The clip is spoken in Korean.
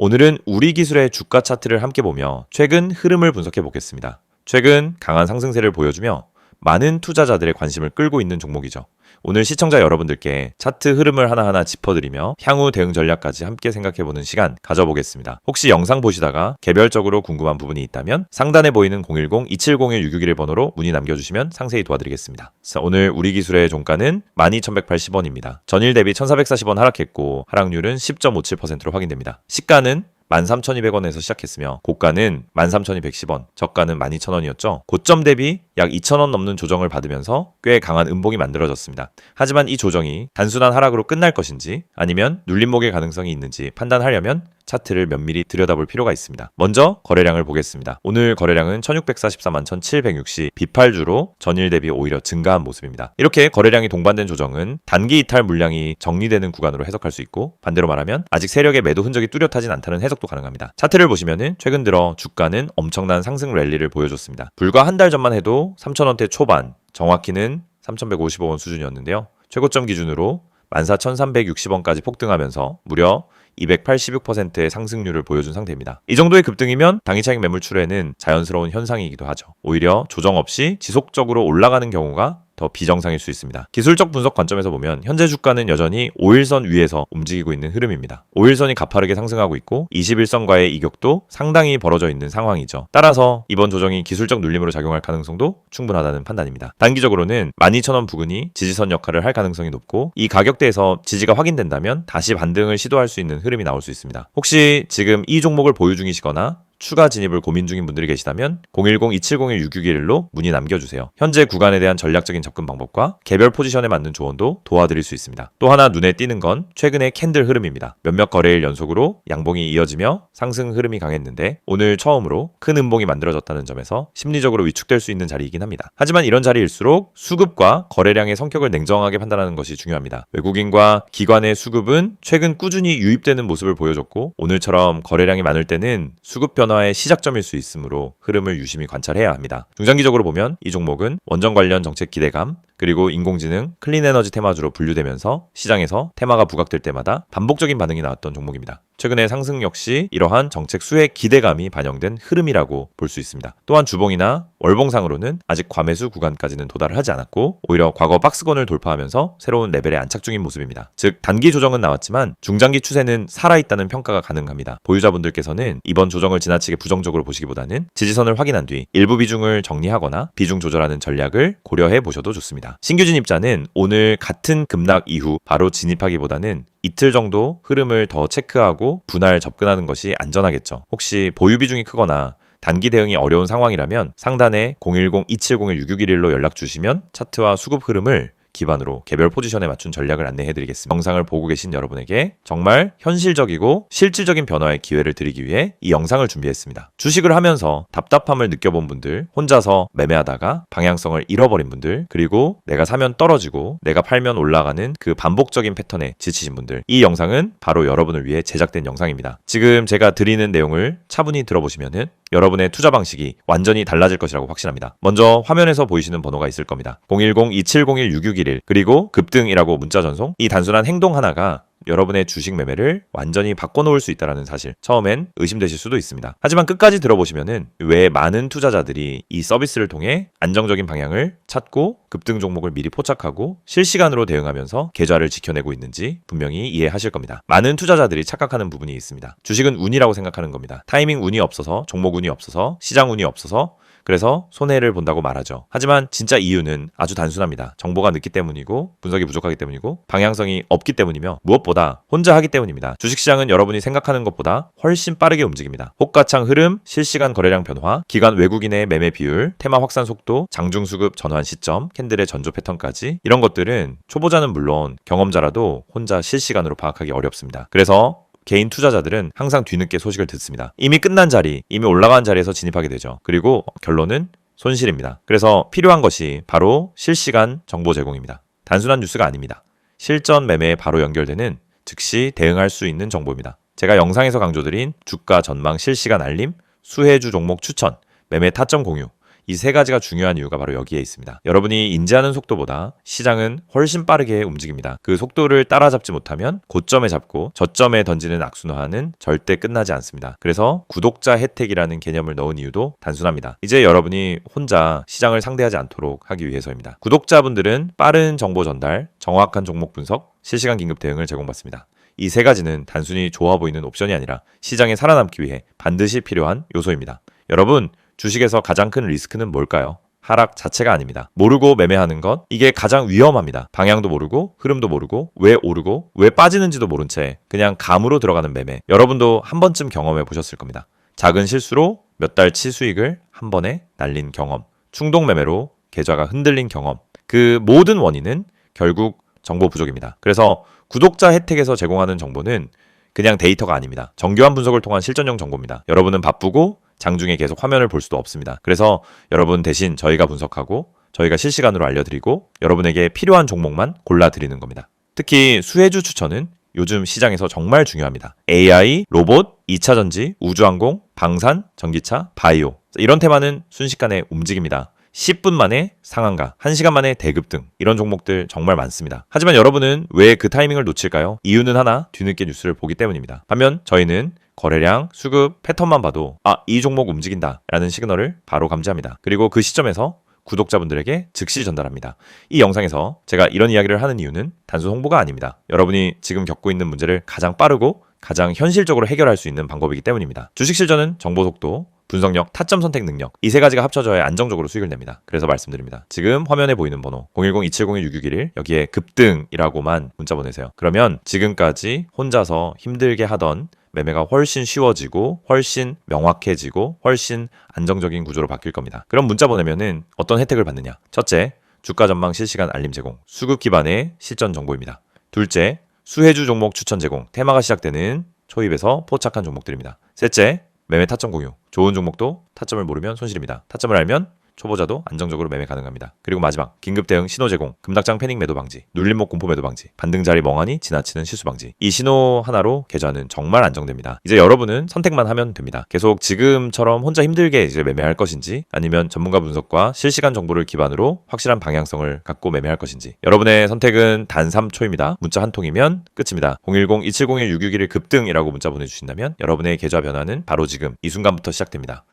오늘은 우리 기술의 주가 차트를 함께 보며 최근 흐름을 분석해 보겠습니다. 최근 강한 상승세를 보여주며 많은 투자자들의 관심을 끌고 있는 종목이죠. 오늘 시청자 여러분들께 차트 흐름을 하나하나 짚어드리며 향후 대응 전략까지 함께 생각해보는 시간 가져보겠습니다. 혹시 영상 보시다가 개별적으로 궁금한 부분이 있다면 상단에 보이는 010-2701-661 번호로 문의 남겨주시면 상세히 도와드리겠습니다. 자, 오늘 우리 기술의 종가는 12,180원입니다. 전일 대비 1,440원 하락했고 하락률은 10.57%로 확인됩니다. 시가는 13,200원에서 시작했으며 고가는 13,210원, 저가는 12,000원이었죠. 고점 대비 약 2,000원 넘는 조정을 받으면서 꽤 강한 음봉이 만들어졌습니다. 하지만 이 조정이 단순한 하락으로 끝날 것인지 아니면 눌림목의 가능성이 있는지 판단하려면 차트를 면밀히 들여다볼 필요가 있습니다. 먼저 거래량을 보겠습니다. 오늘 거래량은 1644만 1760 비팔주로 전일 대비 오히려 증가한 모습입니다. 이렇게 거래량이 동반된 조정은 단기 이탈 물량이 정리되는 구간으로 해석할 수 있고, 반대로 말하면 아직 세력의 매도 흔적이 뚜렷하진 않다는 해석도 가능합니다. 차트를 보시면은 최근 들어 주가는 엄청난 상승 랠리를 보여줬습니다. 불과 한 달 전만 해도 3,000원대 초반, 정확히는 3,155원 수준이었는데요. 최고점 기준으로 14,360원까지 폭등하면서 무려 286%의 상승률을 보여준 상태입니다. 이 정도의 급등이면 당일차익 매물출에는 자연스러운 현상이기도 하죠. 오히려 조정 없이 지속적으로 올라가는 경우가 더 비정상일 수 있습니다. 기술적 분석 관점에서 보면 현재 주가는 여전히 5일선 위에서 움직이고 있는 흐름입니다. 5일선이 가파르게 상승하고 있고 21선과의 이격도 상당히 벌어져 있는 상황이죠. 따라서 이번 조정이 기술적 눌림으로 작용할 가능성도 충분하다는 판단입니다. 단기적으로는 12,000원 부근이 지지선 역할을 할 가능성이 높고, 이 가격대에서 지지가 확인된다면 다시 반등을 시도할 수 있는 흐름이 나올 수 있습니다. 혹시 지금 이 종목을 보유 중이시거나 추가 진입을 고민 중인 분들이 계시다면 010-2701-661로 문의 남겨주세요. 현재 구간에 대한 전략적인 접근 방법과 개별 포지션에 맞는 조언도 도와드릴 수 있습니다. 또 하나 눈에 띄는 건 최근의 캔들 흐름입니다. 몇몇 거래일 연속으로 양봉이 이어지며 상승 흐름이 강했는데 오늘 처음으로 큰 음봉이 만들어졌다는 점에서 심리적으로 위축될 수 있는 자리이긴 합니다. 하지만 이런 자리일수록 수급과 거래량의 성격을 냉정하게 판단하는 것이 중요합니다. 외국인과 기관의 수급은 최근 꾸준히 유입되는 모습을 보여줬고, 오늘처럼 거래량이 많을 때는 수급 변화의 시작점일 수 있으므로 흐름을 유심히 관찰해야 합니다. 중장기적으로 보면 이 종목은 원전 관련 정책 기대감, 그리고 인공지능, 클린에너지 테마주로 분류되면서 시장에서 테마가 부각될 때마다 반복적인 반응이 나왔던 종목입니다. 최근의 상승 역시 이러한 정책 수혜 기대감이 반영된 흐름이라고 볼 수 있습니다. 또한 주봉이나 월봉상으로는 아직 과매수 구간까지는 도달을 하지 않았고 오히려 과거 박스권을 돌파하면서 새로운 레벨에 안착 중인 모습입니다. 즉 단기 조정은 나왔지만 중장기 추세는 살아있다는 평가가 가능합니다. 보유자분들께서는 이번 조정을 지나치게 부정적으로 보시기보다는 지지선을 확인한 뒤 일부 비중을 정리하거나 비중 조절하는 전략을 고려해 보셔도 좋습니다. 신규 진입자는 오늘 같은 급락 이후 바로 진입하기보다는 이틀 정도 흐름을 더 체크하고 분할 접근하는 것이 안전하겠죠. 혹시 보유 비중이 크거나 단기 대응이 어려운 상황이라면 상단에 010-2701-661로 연락 주시면 차트와 수급 흐름을 기반으로 개별 포지션에 맞춘 전략을 안내해드리겠습니다. 영상을 보고 계신 여러분에게 정말 현실적이고 실질적인 변화의 기회를 드리기 위해 이 영상을 준비했습니다. 주식을 하면서 답답함을 느껴본 분들, 혼자서 매매하다가 방향성을 잃어버린 분들, 그리고 내가 사면 떨어지고 내가 팔면 올라가는 그 반복적인 패턴에 지치신 분들, 이 영상은 바로 여러분을 위해 제작된 영상입니다. 지금 제가 드리는 내용을 차분히 들어보시면은 여러분의 투자 방식이 완전히 달라질 것이라고 확신합니다. 먼저 화면에서 보이시는 번호가 있을 겁니다. 010-2701-661 그리고 급등이라고 문자 전송, 이 단순한 행동 하나가 여러분의 주식 매매를 완전히 바꿔놓을 수 있다는 사실, 처음엔 의심되실 수도 있습니다. 하지만 끝까지 들어보시면은 왜 많은 투자자들이 이 서비스를 통해 안정적인 방향을 찾고 급등 종목을 미리 포착하고 실시간으로 대응하면서 계좌를 지켜내고 있는지 분명히 이해하실 겁니다. 많은 투자자들이 착각하는 부분이 있습니다. 주식은 운이라고 생각하는 겁니다. 타이밍 운이 없어서, 종목 운이 없어서, 시장 운이 없어서 그래서 손해를 본다고 말하죠. 하지만 진짜 이유는 아주 단순합니다. 정보가 늦기 때문이고 분석이 부족하기 때문이고 방향성이 없기 때문이며 무엇보다 혼자 하기 때문입니다. 주식시장은 여러분이 생각하는 것보다 훨씬 빠르게 움직입니다. 호가창 흐름, 실시간 거래량 변화, 기관 외국인의 매매 비율, 테마 확산 속도, 장중수급 전환 시점, 캔들의 전조 패턴까지 이런 것들은 초보자는 물론 경험자라도 혼자 실시간으로 파악하기 어렵습니다. 그래서 개인 투자자들은 항상 뒤늦게 소식을 듣습니다. 이미 끝난 자리, 이미 올라간 자리에서 진입하게 되죠. 그리고 결론은 손실입니다. 그래서 필요한 것이 바로 실시간 정보 제공입니다. 단순한 뉴스가 아닙니다. 실전 매매에 바로 연결되는 즉시 대응할 수 있는 정보입니다. 제가 영상에서 강조드린 주가 전망 실시간 알림, 수혜주 종목 추천, 매매 타점 공유, 이 세 가지가 중요한 이유가 바로 여기에 있습니다. 여러분이 인지하는 속도보다 시장은 훨씬 빠르게 움직입니다. 그 속도를 따라잡지 못하면 고점에 잡고 저점에 던지는 악순환은 절대 끝나지 않습니다. 그래서 구독자 혜택이라는 개념을 넣은 이유도 단순합니다. 이제 여러분이 혼자 시장을 상대하지 않도록 하기 위해서입니다. 구독자분들은 빠른 정보 전달, 정확한 종목 분석, 실시간 긴급 대응을 제공받습니다. 이 세 가지는 단순히 좋아 보이는 옵션이 아니라 시장에 살아남기 위해 반드시 필요한 요소입니다. 여러분, 주식에서 가장 큰 리스크는 뭘까요? 하락 자체가 아닙니다. 모르고 매매하는 것, 이게 가장 위험합니다. 방향도 모르고, 흐름도 모르고, 왜 오르고, 왜 빠지는지도 모른 채 그냥 감으로 들어가는 매매. 여러분도 한 번쯤 경험해 보셨을 겁니다. 작은 실수로 몇 달치 수익을 한 번에 날린 경험, 충동 매매로 계좌가 흔들린 경험. 그 모든 원인은 결국 정보 부족입니다. 그래서 구독자 혜택에서 제공하는 정보는 그냥 데이터가 아닙니다. 정교한 분석을 통한 실전용 정보입니다. 여러분은 바쁘고 장중에 계속 화면을 볼 수도 없습니다. 그래서 여러분 대신 저희가 분석하고 저희가 실시간으로 알려드리고 여러분에게 필요한 종목만 골라드리는 겁니다. 특히 수혜주 추천은 요즘 시장에서 정말 중요합니다. AI, 로봇, 2차 전지, 우주항공, 방산, 전기차, 바이오. 이런 테마는 순식간에 움직입니다. 10분 만에 상한가, 1시간 만에 대급 등 이런 종목들 정말 많습니다. 하지만 여러분은 왜 그 타이밍을 놓칠까요? 이유는 하나, 뒤늦게 뉴스를 보기 때문입니다. 반면 저희는 거래량, 수급, 패턴만 봐도 이 종목 움직인다 라는 시그널을 바로 감지합니다. 그리고 그 시점에서 구독자분들에게 즉시 전달합니다. 이 영상에서 제가 이런 이야기를 하는 이유는 단순 홍보가 아닙니다. 여러분이 지금 겪고 있는 문제를 가장 빠르고 가장 현실적으로 해결할 수 있는 방법이기 때문입니다. 주식 실전은 정보 속도, 분석력, 타점 선택 능력, 이 세 가지가 합쳐져야 안정적으로 수익을 냅니다. 그래서 말씀드립니다. 지금 화면에 보이는 번호 010-2701-6611 여기에 급등이라고만 문자 보내세요. 그러면 지금까지 혼자서 힘들게 하던 매매가 훨씬 쉬워지고 훨씬 명확해지고 훨씬 안정적인 구조로 바뀔 겁니다. 그럼 문자 보내면은 어떤 혜택을 받느냐? 첫째, 주가 전망 실시간 알림 제공, 수급 기반의 실전 정보입니다. 둘째, 수혜주 종목 추천 제공, 테마가 시작되는 초입에서 포착한 종목들입니다. 셋째, 매매 타점 공유, 좋은 종목도 타점을 모르면 손실입니다. 타점을 알면 초보자도 안정적으로 매매 가능합니다. 그리고 마지막, 긴급 대응 신호 제공, 급락장 패닉 매도 방지, 눌림목 공포 매도 방지, 반등 자리 멍하니 지나치는 실수 방지. 이 신호 하나로 계좌는 정말 안정됩니다. 이제 여러분은 선택만 하면 됩니다. 계속 지금처럼 혼자 힘들게 이제 매매할 것인지, 아니면 전문가 분석과 실시간 정보를 기반으로 확실한 방향성을 갖고 매매할 것인지. 여러분의 선택은 단 3초입니다. 문자 한 통이면 끝입니다. 010-2701-661 급등이라고 문자 보내주신다면 여러분의 계좌 변화는 바로 지금 이 순간부터 시작됩니다.